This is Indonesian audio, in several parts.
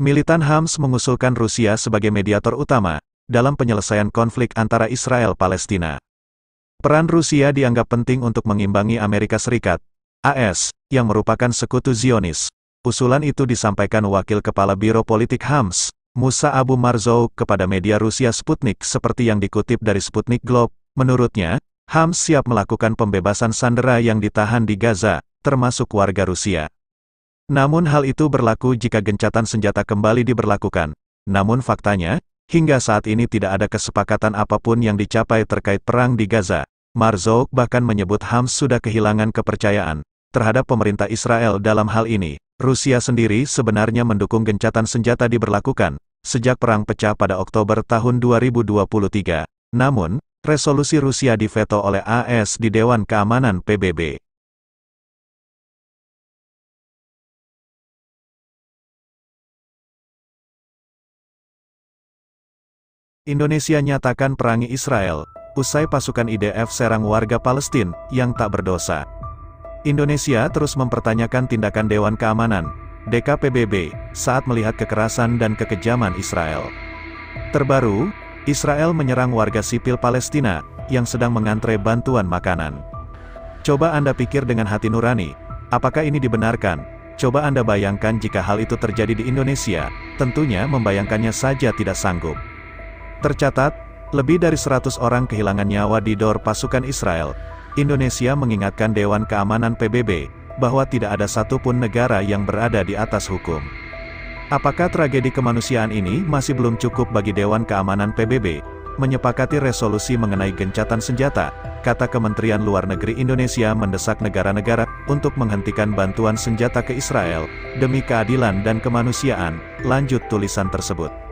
Militan Hamas mengusulkan Rusia sebagai mediator utama dalam penyelesaian konflik antara Israel-Palestina. Peran Rusia dianggap penting untuk mengimbangi Amerika Serikat, AS, yang merupakan sekutu Zionis. Usulan itu disampaikan Wakil Kepala Biro Politik Hamas, Musa Abu Marzouk, kepada media Rusia Sputnik seperti yang dikutip dari Sputnik Globe. Menurutnya, Hamas siap melakukan pembebasan sandera yang ditahan di Gaza, termasuk warga Rusia. Namun hal itu berlaku jika gencatan senjata kembali diberlakukan. Namun faktanya, hingga saat ini tidak ada kesepakatan apapun yang dicapai terkait perang di Gaza. Marzouk bahkan menyebut Hamas sudah kehilangan kepercayaan terhadap pemerintah Israel dalam hal ini. Rusia sendiri sebenarnya mendukung gencatan senjata diberlakukan sejak perang pecah pada Oktober tahun 2023. Namun, resolusi Rusia diveto oleh AS di Dewan Keamanan PBB. Indonesia nyatakan perangi Israel, usai pasukan IDF serang warga Palestina yang tak berdosa. Indonesia terus mempertanyakan tindakan Dewan Keamanan, DKPBB, saat melihat kekerasan dan kekejaman Israel. Terbaru, Israel menyerang warga sipil Palestina, yang sedang mengantre bantuan makanan. Coba Anda pikir dengan hati nurani, apakah ini dibenarkan? Coba Anda bayangkan jika hal itu terjadi di Indonesia, tentunya membayangkannya saja tidak sanggup. Tercatat, lebih dari 100 orang kehilangan nyawa di dor pasukan Israel. Indonesia mengingatkan Dewan Keamanan PBB, bahwa tidak ada satupun negara yang berada di atas hukum. Apakah tragedi kemanusiaan ini masih belum cukup bagi Dewan Keamanan PBB, menyepakati resolusi mengenai gencatan senjata? Kata Kementerian Luar Negeri Indonesia mendesak negara-negara untuk menghentikan bantuan senjata ke Israel, demi keadilan dan kemanusiaan, lanjut tulisan tersebut.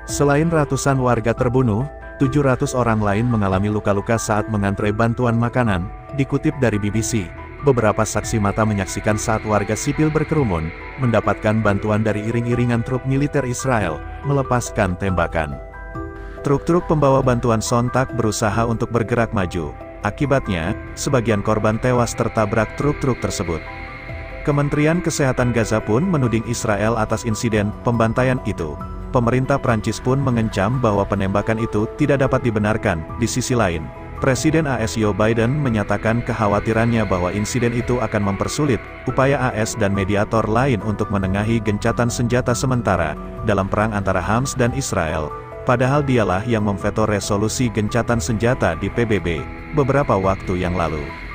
Selain ratusan warga terbunuh, 700 orang lain mengalami luka-luka saat mengantre bantuan makanan, dikutip dari BBC. Beberapa saksi mata menyaksikan saat warga sipil berkerumun, mendapatkan bantuan dari iring-iringan truk militer Israel, melepaskan tembakan. Truk-truk pembawa bantuan sontak berusaha untuk bergerak maju. Akibatnya, sebagian korban tewas tertabrak truk-truk tersebut. Kementerian Kesehatan Gaza pun menuding Israel atas insiden pembantaian itu. Pemerintah Prancis pun mengencam bahwa penembakan itu tidak dapat dibenarkan. Di sisi lain, Presiden AS Joe Biden menyatakan kekhawatirannya bahwa insiden itu akan mempersulit upaya AS dan mediator lain untuk menengahi gencatan senjata sementara dalam perang antara Hamas dan Israel. Padahal dialah yang memveto resolusi gencatan senjata di PBB beberapa waktu yang lalu.